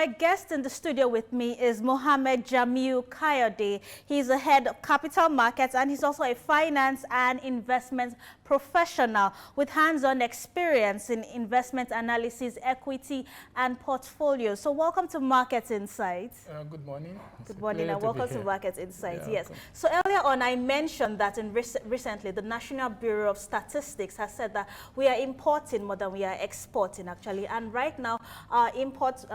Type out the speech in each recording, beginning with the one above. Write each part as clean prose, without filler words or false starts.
my guest in the studio with me is Mohammed Jamiu Kayode. He's the head of capital markets and he's also a finance and investment professional with hands-on experience in investment analysis, equity and portfolio. So welcome to Market Insights. Good morning. Good morning and welcome to Market Insights. Yeah, yes. welcome. So earlier on I mentioned that recently the National Bureau of Statistics has said that we are importing more than we are exporting actually, and right now our imports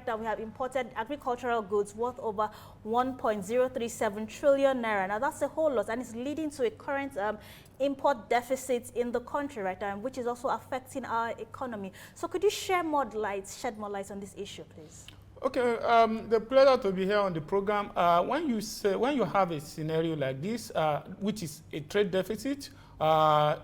we have imported agricultural goods worth over 1.037 trillion naira. Now that's a whole lot, and it's leading to a current import deficit in the country right now, which is also affecting our economy. So could you shed more light on this issue, please? Okay, the pleasure to be here on the program. When you have a scenario like this, which is a trade deficit,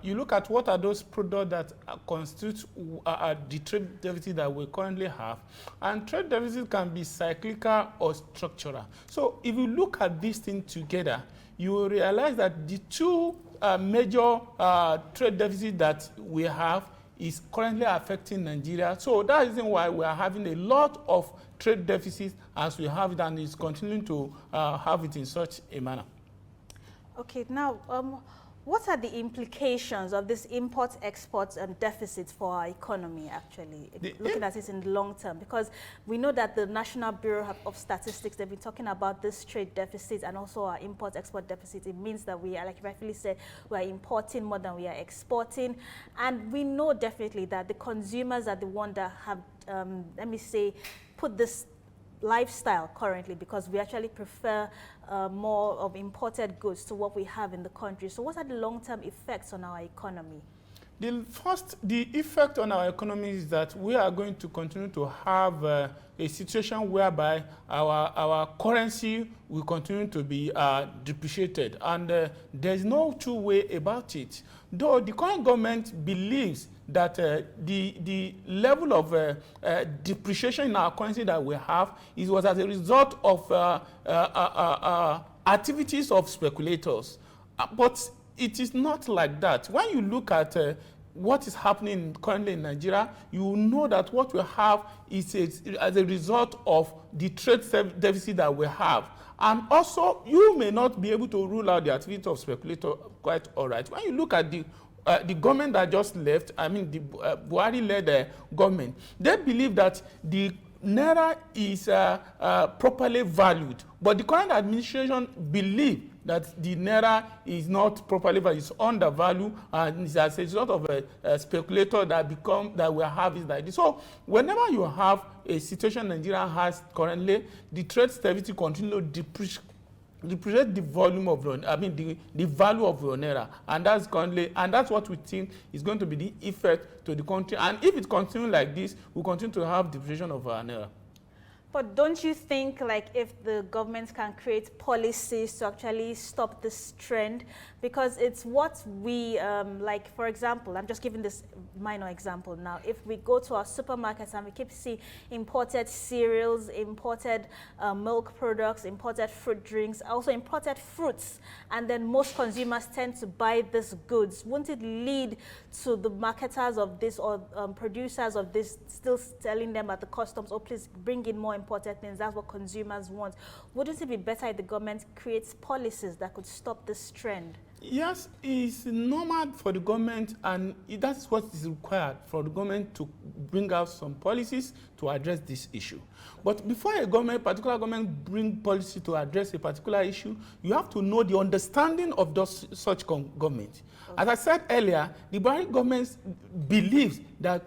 you look at what are those products that constitute the trade deficit that we currently have, and trade deficit can be cyclical or structural. So if you look at these things together, you will realize that the two major trade deficits that we have is currently affecting Nigeria. So that is why we are having a lot of trade deficits as we have it, and is continuing to have it in such a manner. Okay, now what are the implications of this import, exports, and deficits for our economy, actually, looking at it in the long term? Because we know that the National Bureau of Statistics, they've been talking about this trade deficit and also our import, export deficit. It means that we are, like you rightfully said, we are importing more than we are exporting. And we know definitely that the consumers are the ones that have, let me say, put this lifestyle currently, because we actually prefer more of imported goods to what we have in the country. So what are the long-term effects on our economy? The effect on our economy is that we are going to continue to have a situation whereby our currency will continue to be depreciated, and there's no two way about it. Though the current government believes that the level of depreciation in our currency that we have was as a result of activities of speculators. But it is not like that. When you look at what is happening currently in Nigeria, you will know that what we have is as a result of the trade deficit that we have. And also, you may not be able to rule out the activity of speculator quite all right. When you look at the government that just left, I mean the Buhari-led government, they believe that the Naira is properly valued. But the current administration believes that the Naira is not properly valued, it's undervalued, and it's as a result of a speculator that we have is like this. So whenever you have a situation Nigeria has currently, the trade stability continue to depreciate the volume of the value of your Naira, and that's what we think is going to be the effect to the country. And if it continues like this, we'll continue to have depreciation of our Naira. But don't you think, like, if the government can create policies to actually stop this trend? Because it's what we, like, for example, I'm just giving this minor example now. If we go to our supermarkets and we keep seeing imported cereals, imported milk products, imported fruit drinks, also imported fruits, and then most consumers tend to buy these goods, won't it lead to the marketers of this or producers of this still telling them at the customs, oh, please bring in more imported things? That's what consumers want. Wouldn't it be better if the government creates policies that could stop this trend? Yes, it's normal for the government, and that's what is required for the government to bring out some policies to address this issue. But before particular government bring policy to address a particular issue, you have to know the understanding of such government. Okay. As I said earlier, the Buhari government believes that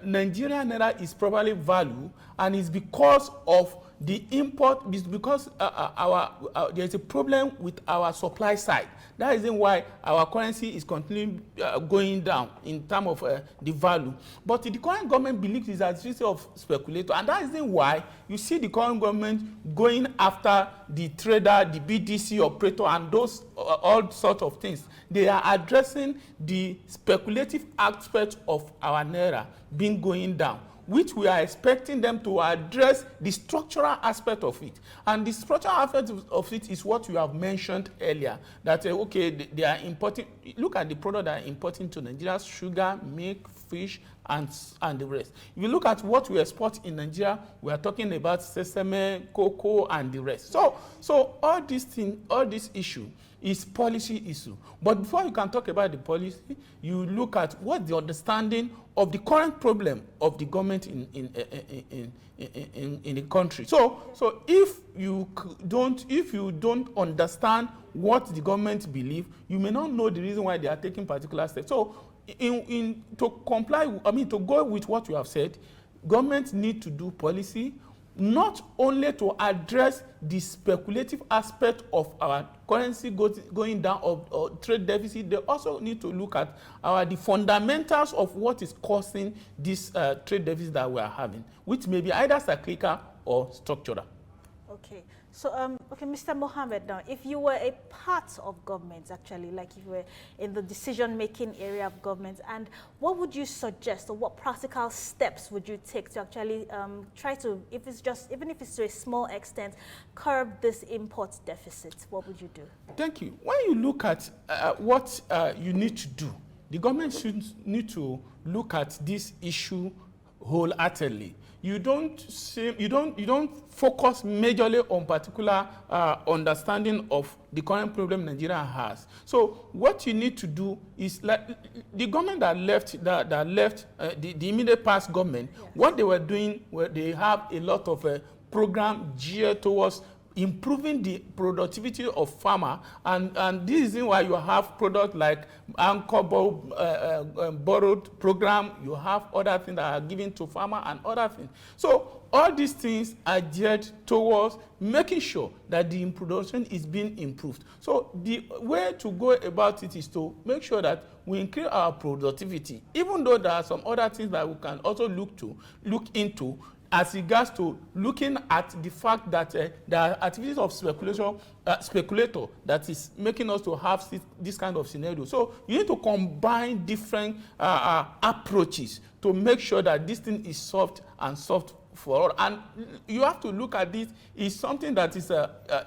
Nigerian Naira is properly valued, and it's because of the import, because there is a problem with our supply side. That is why our currency is continuing going down in terms of the value. But the current government believes it's a result of speculator, and that is why you see the current government going after the trader, the BDC operator, and those all sorts of things. They are addressing the speculative aspect of our Naira being going down, which we are expecting them to address the structural aspect of it. And the structural aspect of it is what you have mentioned earlier, that, okay, they are importing. Look at the product that are importing to Nigeria: sugar, milk, fish, and the rest. If you look at what we export in Nigeria, we are talking about sesame, cocoa, and the rest. So all these things, all this issue is policy issue. But before you can talk about the policy, you look at what the understanding of the current problem of the government in the country. So if you don't understand what the government believe, you may not know the reason why they are taking particular steps. So to go with what you have said, government need to do policy, not only to address the speculative aspect of our currency going down or trade deficit. They also need to look at the fundamentals of what is causing this trade deficit that we are having, which may be either cyclical or structural. Okay. So, okay, Mr. Mohammed, now, if you were a part of government, actually, like if you were in the decision-making area of government, and what would you suggest, or what practical steps would you take to actually try to, even if it's to a small extent, curb this import deficit? What would you do? Thank you. When you look at what you need to do, the government should need to look at this issue wholeheartedly. You don't focus majorly on particular understanding of the current problem Nigeria has. So what you need to do is, like the government that left the immediate past government, yes, what they were doing, they have a lot of program geared towards improving the productivity of farmer, and this is why you have products like anchor borrowed program. You have other things that are given to farmer and other things. So all these things are geared towards making sure that the production is being improved. So the way to go about it is to make sure that we increase our productivity, even though there are some other things that we can also look into, as regards to looking at the fact that there are activities of speculator that is making us to have this kind of scenario. So you need to combine different approaches to make sure that this thing is solved for all. And you have to look at this is something that is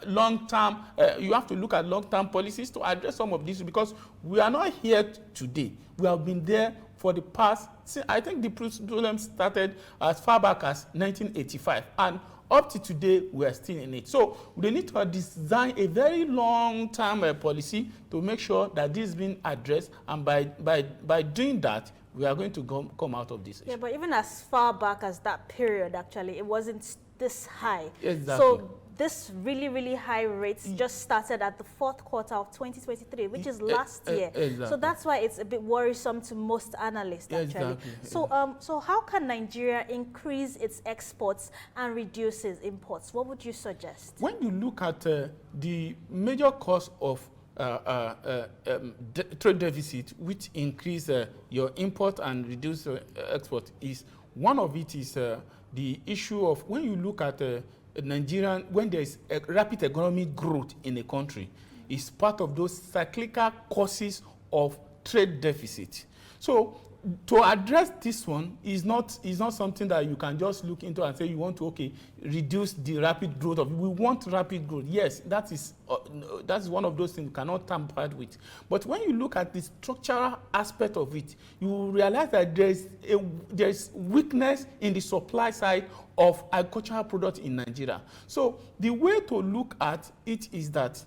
long-term. You have to look at long-term policies to address some of these, because we are not here today. We have been there for the past, I think the problem started as far back as 1985, and up to today we are still in it. So we need to design a very long-term policy to make sure that this is being addressed, and by doing that, we are going to come out of this issue. Yeah, but even as far back as that period, actually, it wasn't this high. Exactly. So this really, really high rates just started at the fourth quarter of 2023, which is last year. Exactly. So that's why it's a bit worrisome to most analysts, actually. Exactly. So how can Nigeria increase its exports and reduce its imports? What would you suggest? When you look at the major cause of trade deficit, which increase your import and reduce export, is one of it is the issue of, when you look at Nigerian, when there is a rapid economic growth in a country, is part of those cyclical causes of trade deficit. So to address this one is not something that you can just look into and say you want to reduce the rapid growth of. We want rapid growth. Yes, that's one of those things you cannot tamper with. But when you look at the structural aspect of it, you will realize that there's weakness in the supply side of agricultural products in Nigeria. So the way to look at it is that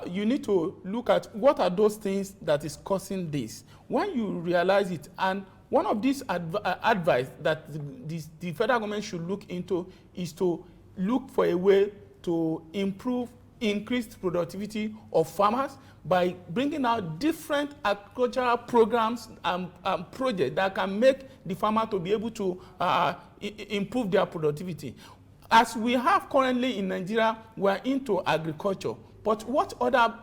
you need to look at what are those things that is causing this. When you realize it, and one of these advice that the federal government should look into is to look for a way to increase productivity of farmers by bringing out different agricultural programs and projects that can make the farmer to be able to improve their productivity. As we have currently in Nigeria, we are into agriculture. But what other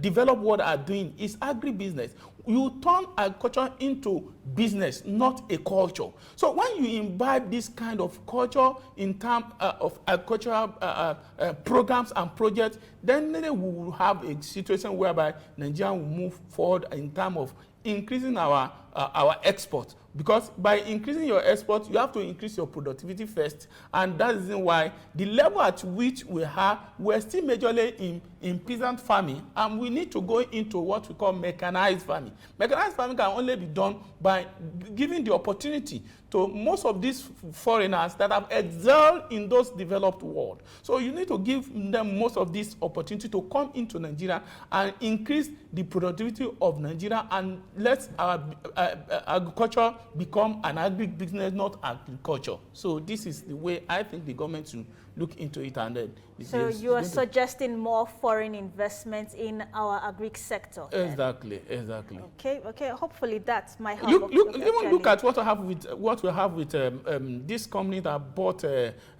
developed world are doing is agribusiness. You turn agriculture into business, not a culture. So when you imbibe this kind of culture in terms of agricultural programs and projects, then we will have a situation whereby Nigeria will move forward in terms of increasing our our export, because by increasing your export, you have to increase your productivity first, and that is why the level at which we're still majorly in peasant farming, and we need to go into what we call mechanized farming. Mechanized farming can only be done by giving the opportunity to most of these foreigners that have excelled in those developed world. So you need to give them most of this opportunity to come into Nigeria and increase the productivity of Nigeria, and let our agriculture become an agribusiness, not agriculture. So this is the way I think the government should look into it. And so you are suggesting more foreign investments in our agri sector? Exactly, exactly. Okay. Hopefully that might help. Look at what we have with this company that bought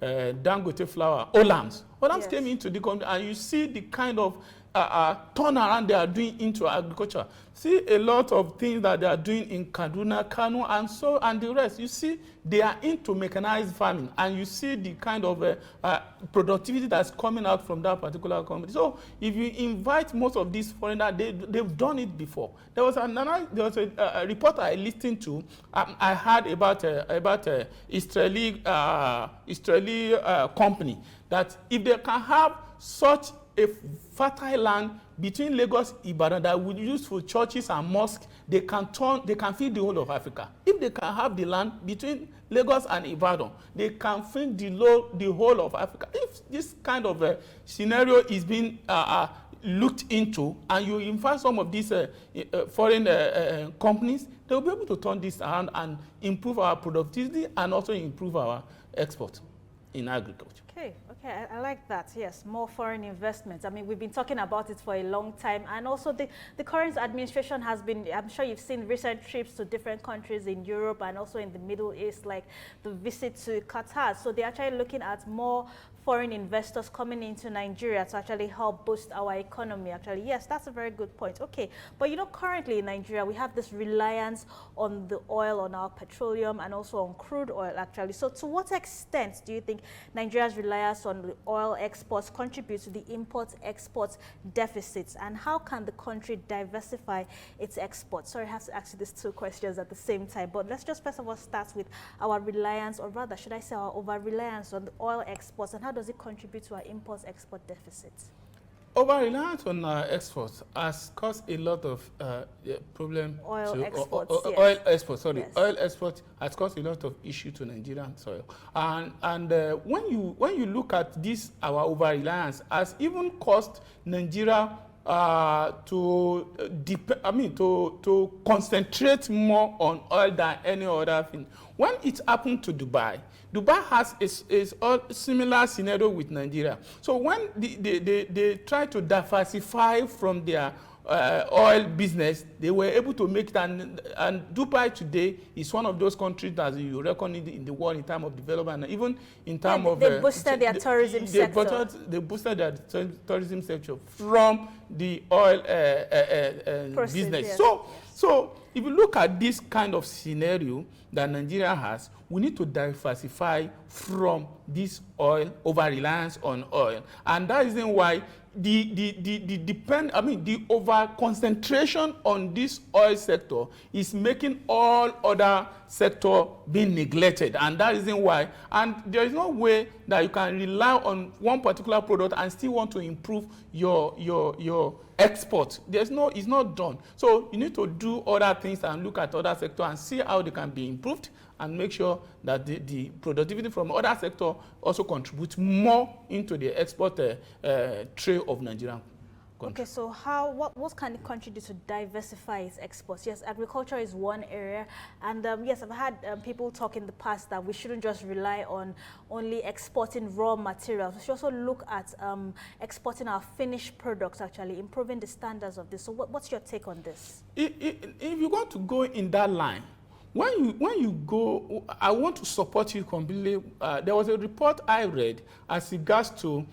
Dangote flour, Olams. Olams came into the company, and you see the kind of turnaround they are doing into agriculture. See a lot of things that they are doing in Kaduna, Kano, and the rest. You see they are into mechanized farming, and you see the kind of productivity that's coming out from that particular company. So if you invite most of these foreigners, they've done it before. There was a report I listened to. I heard about Israeli company, that if they can have such a fertile land between Lagos and Ibadan that would use for churches and mosques, they can feed the whole of Africa. If they can have the land between Lagos and Ibadan, they can feed the whole of Africa. If this kind of scenario is being looked into, and you invite some of these foreign companies, they will be able to turn this around and improve our productivity, and also improve our export in agriculture. Okay, I like that. Yes, more foreign investments. I mean, we've been talking about it for a long time, and also the current administration has been, I'm sure you've seen recent trips to different countries in Europe and also in the Middle East, like the visit to Qatar. So they're actually looking at more foreign investors coming into Nigeria to actually help boost our economy. Actually, yes, that's a very good point. Okay, but you know, currently in Nigeria, we have this reliance on the oil, on our petroleum, and also on crude oil, actually. So to what extent do you think Nigeria's reliance on the oil exports contribute to the import-export deficits, and how can the country diversify its exports? Sorry, I have to ask you these two questions at the same time, but let's just first of all start with our reliance, or rather, should I say our over-reliance on the oil exports, and how does it contribute to our import-export deficits? Over-reliance on exports has caused a lot of problem. Oil exports, yes. Oil exports, sorry. Yes. Oil exports has caused a lot of issue to Nigerian soil. And when you look at this, our over-reliance has even caused Nigeria to concentrate more on oil than any other thing. When it happened to Dubai has a similar scenario with Nigeria. So when they try to diversify from their oil business, they were able to make it, and Dubai today is one of those countries that you reckon in the world in terms of development, and even in terms of they boosted their tourism sector. They boosted their tourism sector from the oil business. Yes. So if you look at this kind of scenario that Nigeria has, we need to diversify from this oil, over-reliance on oil. And that is why the over concentration on this oil sector is making all other sector being neglected, and that is why. And there is no way that you can rely on one particular product and still want to improve your export. It's not done. So you need to do other things and look at other sector and see how they can be improved, and make sure that the productivity from other sector also contributes more into the export trade of Nigerian country. Okay, so what can it contribute to diversify its exports? Yes, agriculture is one area, and yes, I've had people talk in the past that we shouldn't just rely on only exporting raw materials. We should also look at exporting our finished products, actually improving the standards of this. So what's your take on this? If you want to go in that line, when you go, I want to support you completely. There was a report I read as regards to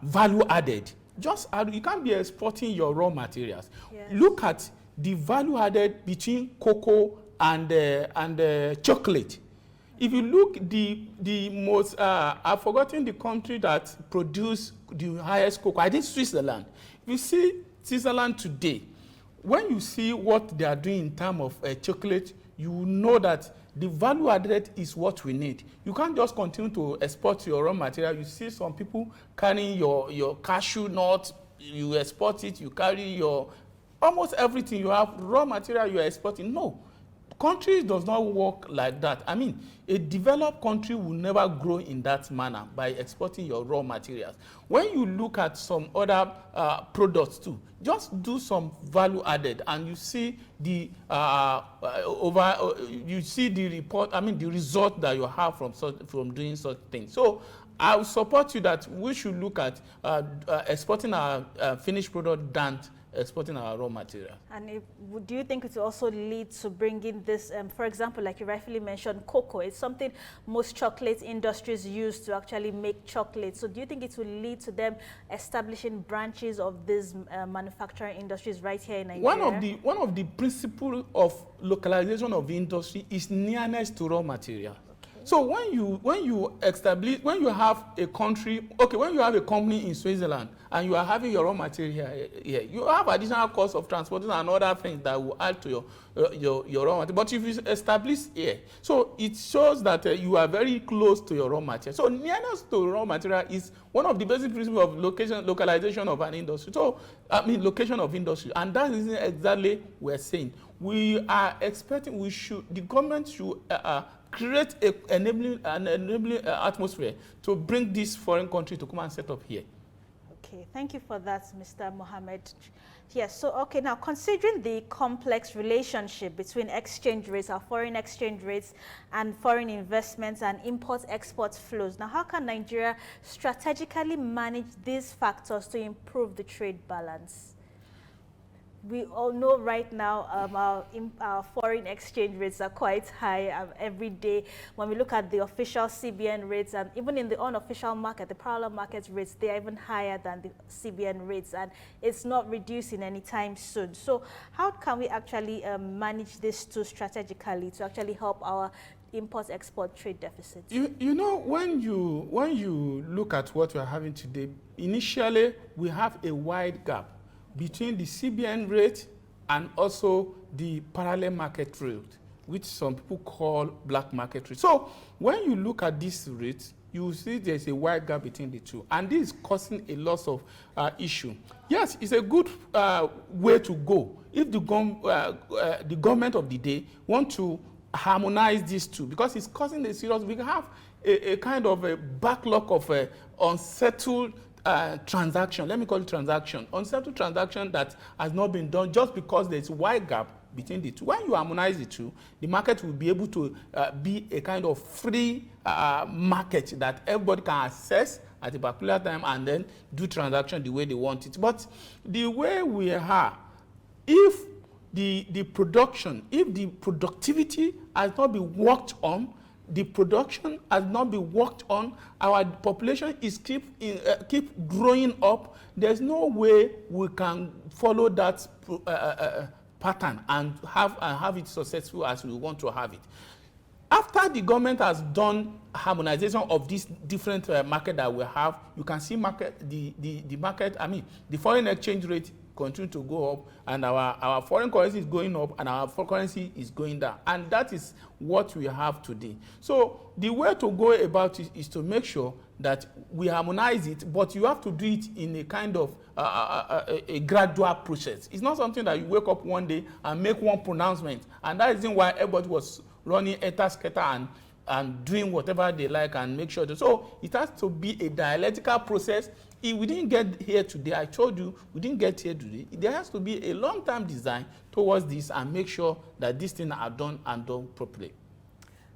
value added. You can't be exporting your raw materials. Yes. Look at the value added between cocoa and chocolate. If you look, the most, I've forgotten the country that produce the highest cocoa. I think Switzerland. If you see Switzerland today, when you see what they are doing in terms of chocolate, you know that the value added is what we need. You can't just continue to export your raw material. You see some people carrying your cashew nut, you export it, you carry your almost everything you have, raw material you are exporting. No. Countries does not work like that. I mean, a developed country will never grow in that manner by exporting your raw materials. When you look at some other products too, just do some value added, and you see the you see the report. I mean, the result that you have from doing such things. So I will support you that we should look at exporting our finished product than exporting our raw material. And do you think it will also lead to bringing this, for example, like you rightfully mentioned, cocoa? It's something most chocolate industries use to actually make chocolate. So do you think it will lead to them establishing branches of these manufacturing industries right here in Nigeria? One of the principles of localization of industry is nearness to raw material. So when you have a country, okay, when you have a company in Switzerland and you are having your raw material here, you have additional costs of transporting and other things that will add to your raw material. But if you establish here, so it shows that you are very close to your raw material. So nearness to raw material is one of the basic principles of localization of an industry. So I mean location of industry, and that is exactly what we're saying. We are expecting the government should create an enabling atmosphere to bring this foreign country to come and set up here. Okay, thank you for that, Mr. Mohammed. Yes, so okay, now considering the complex relationship between exchange rates, our foreign exchange rates, and foreign investments and import-export flows, now how can Nigeria strategically manage these factors to improve the trade balance? We all know right now our foreign exchange rates are quite high every day. When we look at the official CBN rates, and even in the unofficial market, the parallel market rates, they are even higher than the CBN rates, and it's not reducing anytime soon. So how can we actually manage this too strategically to actually help our import-export trade deficits? You know, when you look at what we are having today, initially we have a wide gap between the CBN rate and also the parallel market rate, which some people call black market rate. So when you look at this rate, you see there's a wide gap between the two, and this is causing a lot of issue. Yes, it's a good way to go if the government of the day want to harmonize these two, because it's causing a serious. We have a kind of a backlog of unsettled transaction, let me call it transaction, unsettled transaction that has not been done just because there's a wide gap between the two. When you harmonize the two, the market will be able to be a kind of free market that everybody can access at a particular time and then do transaction the way they want it. But the way we are, if the productivity has not been worked on, the production has not been worked on, our population is keep growing up, there's no way we can follow that pattern and have it successful as we want to have it. After the government has done harmonization of these different market that we have, you can see the market, I mean, the foreign exchange rate continue to go up, and our foreign currency is going up and our foreign currency is going down, and that is what we have today. So the way to go about it is to make sure that we harmonize it, but you have to do it in a kind of a gradual process. It's not something that you wake up one day and make one pronouncement, and that is why everybody was running etasketa and doing whatever they like and make sure that, so it has to be a dialectical process. If we didn't get here today, I told you, we didn't get here today. There has to be a long-term design towards this and make sure that these things are done and done properly.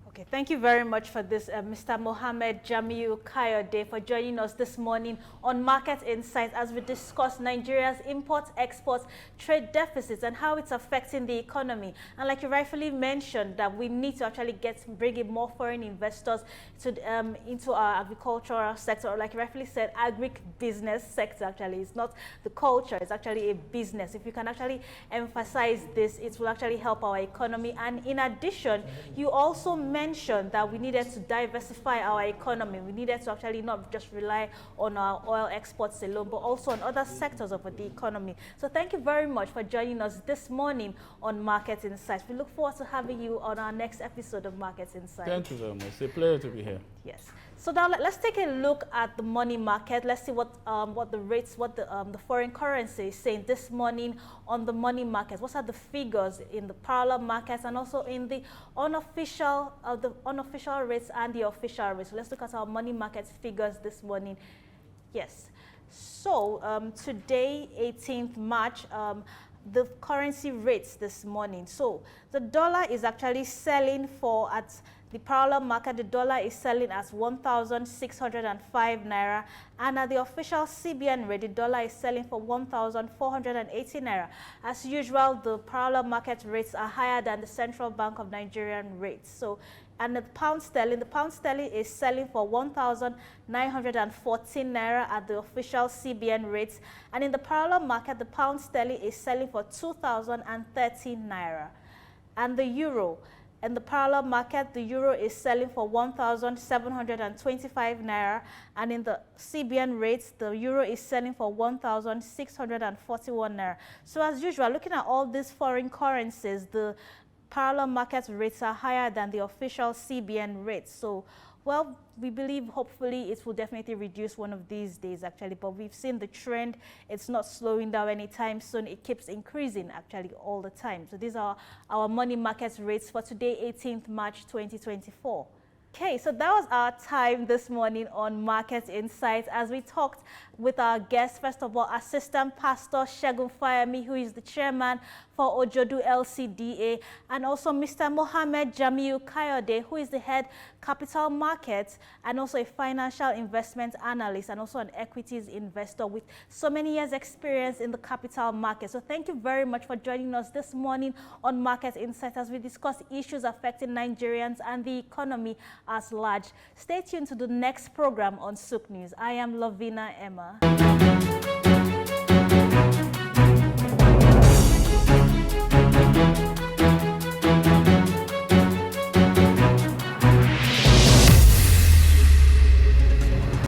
Okay, thank you very much for this, Mr. Mohammed Jamiu Kayode, for joining us this morning on Market Insights as we discuss Nigeria's import-export trade deficits and how it's affecting the economy. And like you rightfully mentioned, that we need to actually bring in more foreign investors to, into our agricultural sector, or like you rightfully said, agribusiness sector. Actually, it's not the culture, it's actually a business. If you can actually emphasize this, it will actually help our economy. And in addition, you also mentioned mentioned that we needed to diversify our economy. We needed to actually not just rely on our oil exports alone, but also on other sectors of the economy. So thank you very much for joining us this morning on Market Insights. We look forward to having you on our next episode of Market Insights. Thank you very much. It's a pleasure to be here. Yes. So now let's take a look at the money market. Let's see what the rates, what the foreign currency is saying this morning on the money market. What are the figures in the parallel markets and also in the unofficial rates and the official rates? So let's look at our money market figures this morning. Yes. So today, 18th March, the currency rates this morning. So the dollar is actually selling for at the parallel market. The dollar is selling at 1,605 naira, and at the official CBN rate, the dollar is selling for 1,480 naira. As usual, the parallel market rates are higher than the Central Bank of Nigerian rates. So, and the pound sterling is selling for 1,914 naira at the official CBN rates, and in the parallel market, the pound sterling is selling for 2,013 naira. And the euro, in the parallel market, the euro is selling for 1,725 naira, and in the CBN rates, the euro is selling for 1,641 naira. So as usual, looking at all these foreign currencies, the parallel market rates are higher than the official CBN rates. So, well, we believe hopefully it will definitely reduce one of these days actually, but we've seen the trend. It's not slowing down anytime soon. It keeps increasing actually all the time. So these are our money market rates for today, 18th March 2024. Okay, so that was our time this morning on Market Insights as we talked with our guest, first of all, Assistant Pastor Segun Fayemi, who is the chairman for Ojodu LCDA, and also Mr. Mohammed Jamiu Kayode, who is the head capital markets and also a financial investment analyst and also an equities investor with so many years experience in the capital market. So thank you very much for joining us this morning on Market Insights as we discuss issues affecting Nigerians and the economy as large. Stay tuned to the next program on Souq News. I am Lovina Emma.